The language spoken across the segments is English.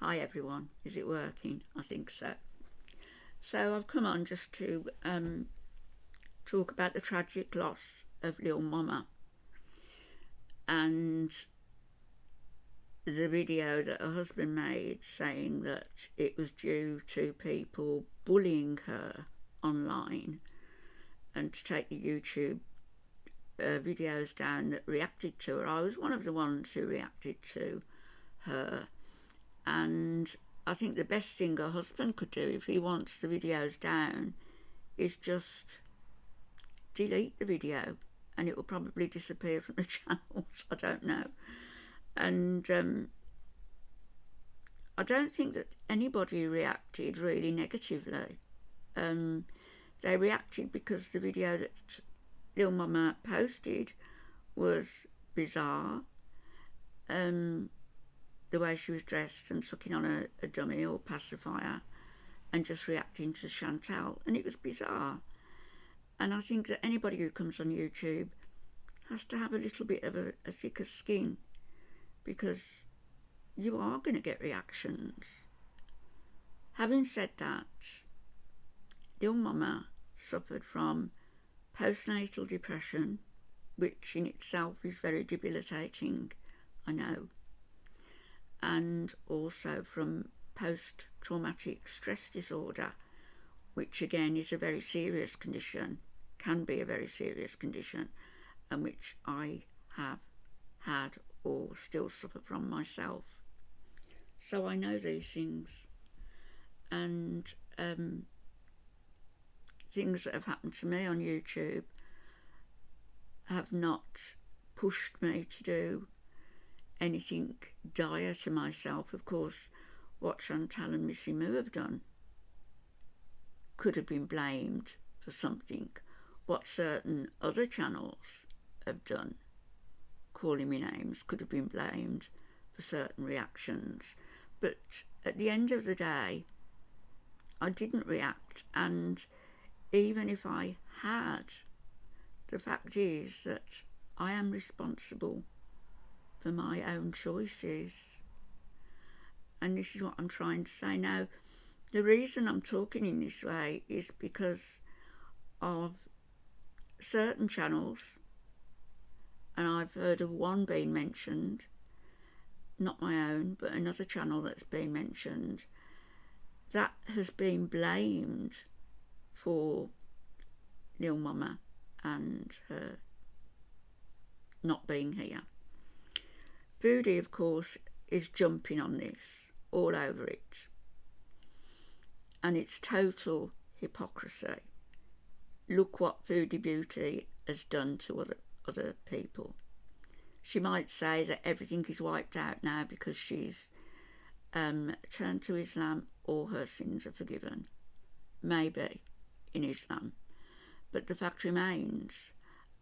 Hi everyone, is it working? I think so. So I've come on just to talk about the tragic loss of little Momma and the video that her husband made saying that it was due to people bullying her online and to take the YouTube videos down that reacted to her. I was one of the ones who reacted to her, and I think the best thing her husband could do if he wants the videos down is just delete the video, and it will probably disappear from the channels. I don't know. And I don't think that anybody reacted really negatively. Um, they reacted because the video that Lil Mama posted was bizarre. The way she was dressed and sucking on a dummy or pacifier and just reacting to Chantal, and it was bizarre. And I think that anybody who comes on YouTube has to have a little bit of a thicker skin, because you are going to get reactions. Having said that, Lil Mama suffered from postnatal depression, which in itself is very debilitating, I know, and also from post-traumatic stress disorder, which again is a very serious condition, can be a very serious condition, and which I have had or still suffer from myself. So I know these things, and things that have happened to me on YouTube have not pushed me to do anything dire to myself. Of course, what Chantal and Missy Moo have done could have been blamed for something. What certain other channels have done, calling me names, could have been blamed for certain reactions. But at the end of the day, I didn't react, and even if I had, the fact is that I am responsible for my own choices. And this is what I'm trying to say now. The reason I'm talking in this way is because of certain channels, and I've heard of one being mentioned, not my own, but another channel that's been mentioned, that has been blamed for Lil Mama and her not being here. Foodie, of course, is jumping on this, all over it. And it's total hypocrisy. Look what Foodie Beauty has done to other people. She might say that everything is wiped out now because she's turned to Islam, or her sins are forgiven. Maybe in Islam. But the fact remains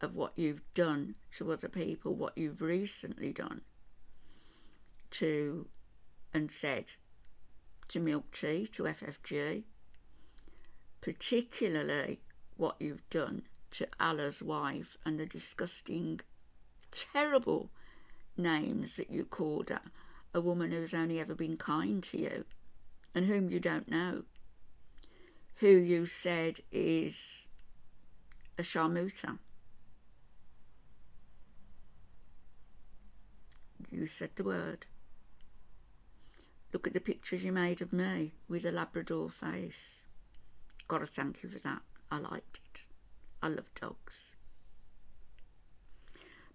of what you've done to other people, what you've recently done to and said to Milk Tea, to FFG, particularly what you've done to Allah's wife and the disgusting, terrible names that you called her, a woman who's only ever been kind to you and whom you don't know, who you said is a sharmuta. You said the word. Look at the pictures you made of me with a Labrador face. Gotta thank you for that. I liked it. I love dogs.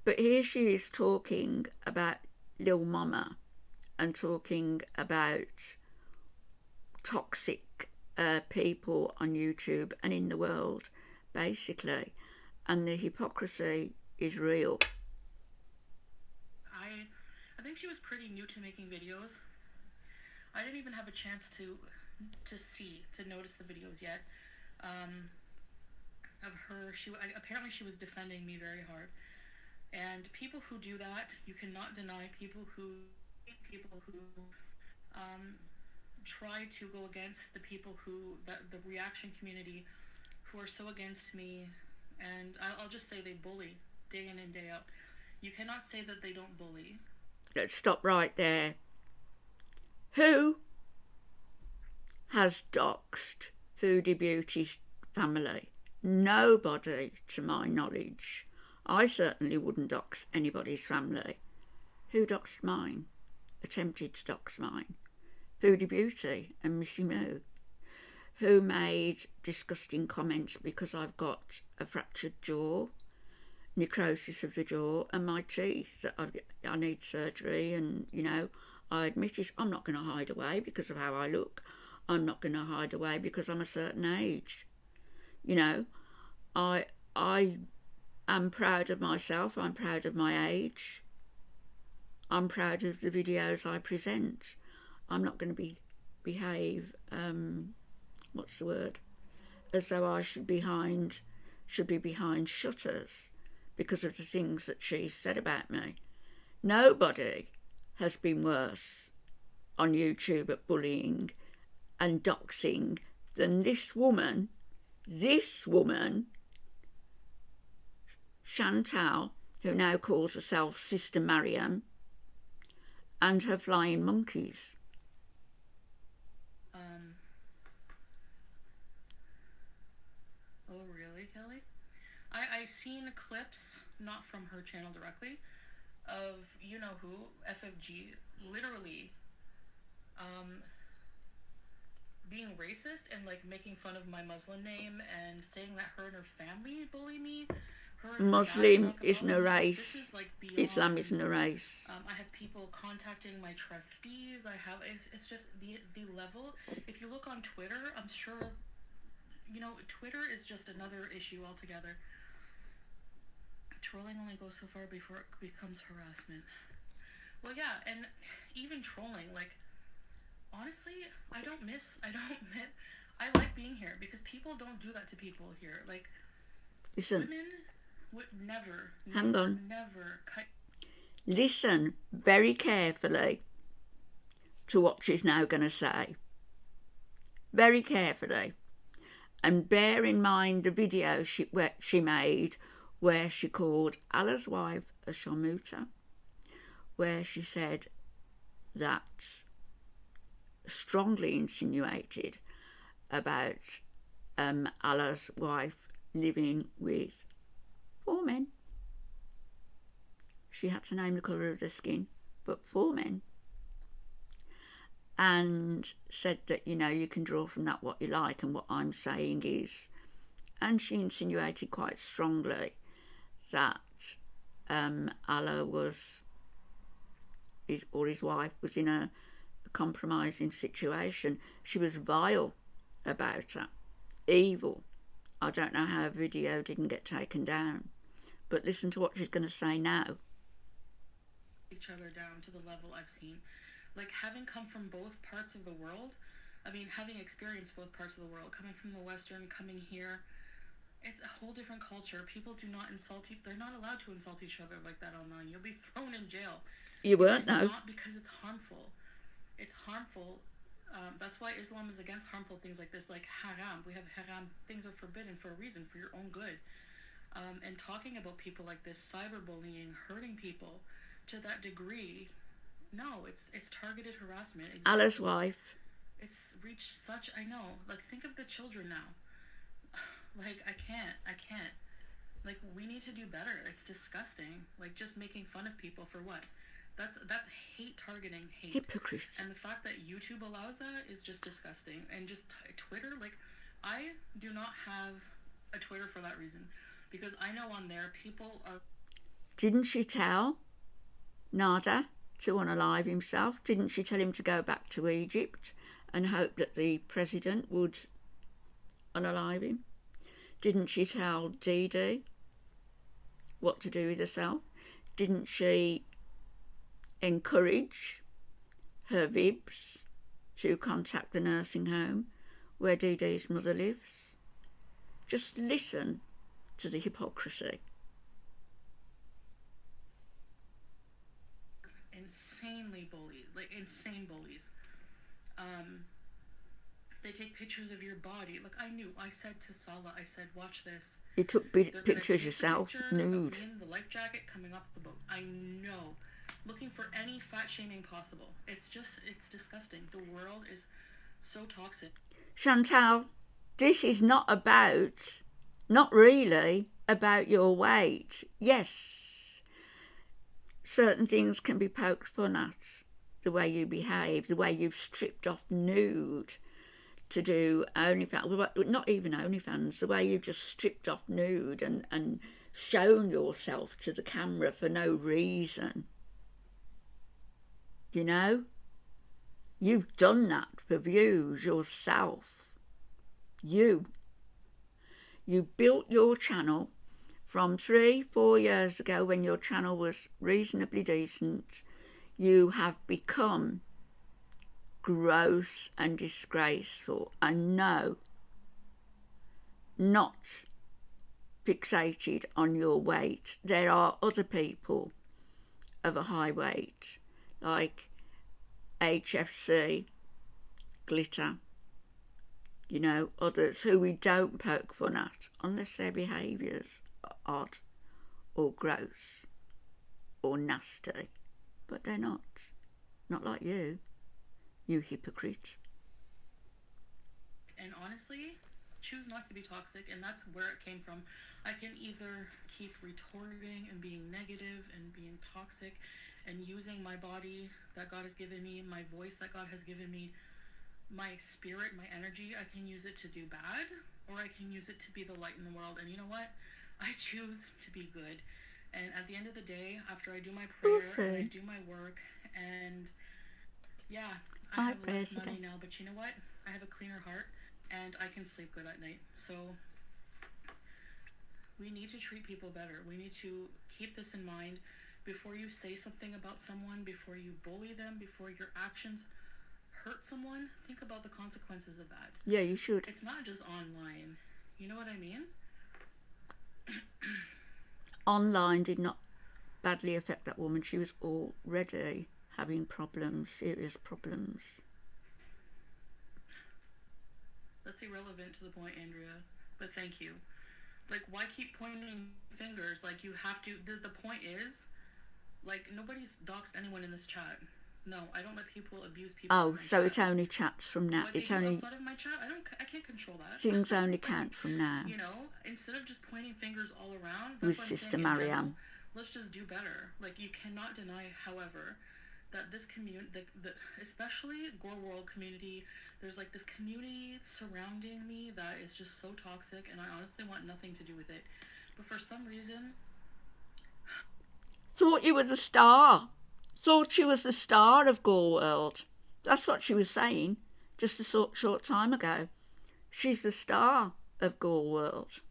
But here she is talking about Lil Mama and talking about toxic people on YouTube and in the world, basically. And the hypocrisy is real. I think she was pretty new to making videos. I didn't even have a chance to notice the videos yet. Of her, apparently she was defending me very hard. And people who do that, you cannot deny people who try to go against the people the reaction community who are so against me. And I'll just say they bully day in and day out. You cannot say that they don't bully. Let's stop right there. Who has doxed Foodie Beauty's family? Nobody, to my knowledge. I certainly wouldn't dox anybody's family. Who doxed mine? Attempted to dox mine? Foodie Beauty and Missy Moo, who made disgusting comments because I've got a fractured jaw, necrosis of the jaw, and my teeth, that I need surgery, and, you know, I admit it. I'm not going to hide away because of how I look. I'm not going to hide away because I'm a certain age. You know, I am proud of myself. I'm proud of my age. I'm proud of the videos I present. I'm not going to behave, what's the word, as though I should be behind shutters because of the things that she said about me. Nobody has been worse on YouTube at bullying and doxing than this woman, Chantal, who now calls herself Sister Mariam, and her flying monkeys. Oh, really, Kelly? I've seen clips, not from her channel directly, of you-know-who, FFG, literally being racist and, like, making fun of my Muslim name and saying that her and her family bully me. Muslim isn't a race. This is, like, beyond, Islam isn't a race. I have people contacting my trustees. It's just the level. If you look on Twitter, I'm sure, you know, Twitter is just another issue altogether. Trolling only goes so far before it becomes harassment. Well, yeah, and even trolling, like, honestly, I like being here because people don't do that to people here. Like, listen, women would never cut. Listen very carefully to what she's now going to say. Very carefully. And bear in mind the video she made where she called Allah's wife a sharmuta, where she said that, strongly insinuated about Allah's wife living with 4 men. She had to name the colour of their skin, but 4 men. And said that, you know, you can draw from that what you like, and what I'm saying is, and she insinuated quite strongly that Allah his wife was in a compromising situation. She was vile about her, evil. I don't know how a video didn't get taken down, but listen to what she's going to say now. Each other down to the level I've seen. Like, having come from both parts of the world, I mean, having experienced both parts of the world, coming from the Western, coming here, it's a whole different culture. People do not insult you. They're not allowed to insult each other like that online. You'll be thrown in jail. You weren't, no. Not because it's harmful. It's harmful. That's why Islam is against harmful things like this, like haram. We have haram. Things are forbidden for a reason, for your own good. And talking about people like this, cyberbullying, hurting people to that degree, no, it's targeted harassment. Exactly. Allah's wife. It's reached such, I know. Like, think of the children now. Like, I can't. Like, we need to do better. It's disgusting. Like, just making fun of people for what? That's hate, targeting hate. Hypocrisy. And the fact that YouTube allows that is just disgusting. And just Twitter, like, I do not have a Twitter for that reason. Because I know on there, people are... Didn't she tell Nada to unalive himself? Didn't she tell him to go back to Egypt and hope that the president would unalive him? Didn't she tell Dee Dee what to do with herself? Didn't she encourage her Vibs to contact the nursing home where Dee Dee's mother lives? Just listen to the hypocrisy. Insanely bullied, like insane bullies. They take pictures of your body. Like, I said to Salah, I said, watch this. You took pictures yourself, nude. In the life jacket coming off the boat. I know looking for any fat shaming possible. It's disgusting. The world is so toxic. Chantal, this is not really about your weight. Yes, certain things can be poked fun at. The way you behave, the way you've stripped off nude to do OnlyFans, not even OnlyFans, the way you've just stripped off nude and shown yourself to the camera for no reason. You know? You've done that for views yourself. You built your channel from 3-4 years ago when your channel was reasonably decent. You have become gross and disgraceful, and no, not fixated on your weight. There are other people of a high weight, like HFC, Glitter, you know, others who we don't poke fun at unless their behaviours are odd or gross or nasty. But they're not like you hypocrite. And honestly, choose not to be toxic, and that's where it came from. I can either keep retorting and being negative and being toxic and using my body that God has given me, my voice that God has given me, my spirit, my energy. I can use it to do bad, or I can use it to be the light in the world. And you know what? I choose to be good. And at the end of the day, after I do my prayer and I do my work, and yeah, I have less money now, but you know what? I have a cleaner heart and I can sleep good at night. So we need to treat people better. We need to keep this in mind before you say something about someone, before you bully them, before your actions hurt someone. Think about the consequences of that. Yeah, you should. It's not just online. You know what I mean? Online did not badly affect that woman. She was already having problems, serious problems. That's irrelevant to the point, Andrea, but thank you. Like, why keep pointing fingers? Like, you have to, the point is, like, nobody's doxed anyone in this chat. No, I don't let people abuse people. Oh, so it only chats from now. It's only outside of my chat. I can't control that. Things only count from now. You know, instead of just pointing fingers all around, with Sister Marianne, let's just do better. Like, you cannot deny, however, that this community, especially Gore World community, there's like this community surrounding me that is just so toxic, and I honestly want nothing to do with it. But for some reason, thought you were the star. Thought she was the star of Gore World. That's what she was saying just a short time ago. She's the star of Gore World.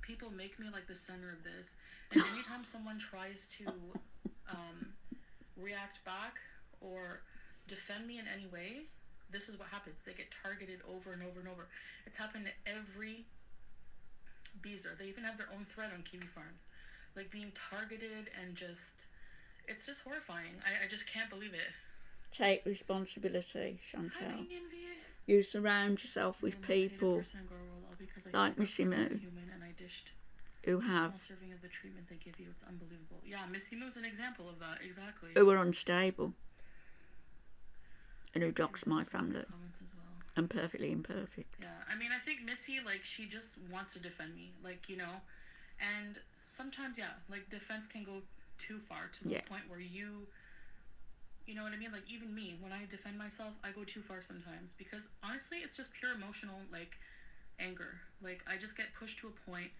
People make me like the center of this, and anytime someone tries to react back or defend me in any way, this is what happens. They get targeted over and over and over. It's happened to every beezer. They even have their own thread on Kiwi Farms. Like, being targeted, and it's just horrifying. I just can't believe it. Take responsibility, Chantal. You surround yourself with people like Missy Moo who have serving of the treatment they give you. It's unbelievable. Yeah, Missy Moo's an example of that, exactly. Who are unstable and who dox my family. I'm perfectly imperfect. Yeah, I mean, I think Missy, like, she just wants to defend me, like, you know, and sometimes, yeah, like, defense can go too far to the point where you know what I mean? Like, even me, when I defend myself, I go too far sometimes, because honestly, it's just pure emotional, like, anger. Like, I just get pushed to a point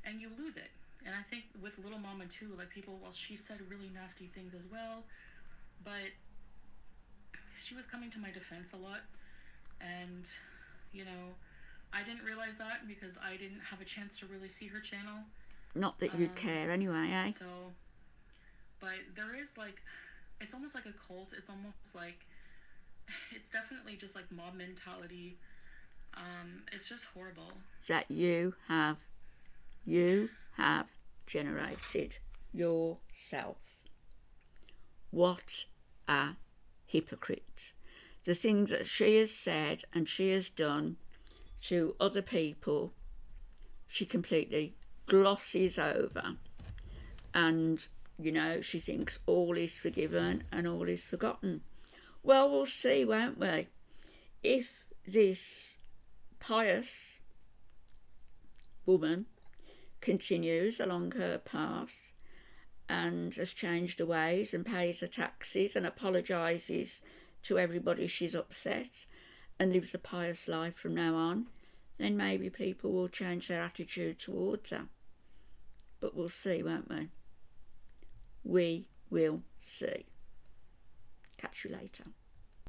and you lose it. And I think with little Momma too, like, people, well, she said really nasty things as well, but she was coming to my defense a lot, and, you know, I didn't realize that because I didn't have a chance to really see her channel. Not that you'd care anyway, eh? So, but there is, like, it's almost like a cult. It's almost like, it's definitely just like mob mentality. It's just horrible. That you have generated yourself. What a hypocrite. The things that she has said and she has done to other people, she completely glosses over and You know, she thinks all is forgiven and all is forgotten. Well, we'll see, won't we? If this pious woman continues along her path and has changed her ways and pays her taxes and apologises to everybody she's upset and lives a pious life from now on, then maybe people will change their attitude towards her. But we'll see, won't we? We will see. Catch you later.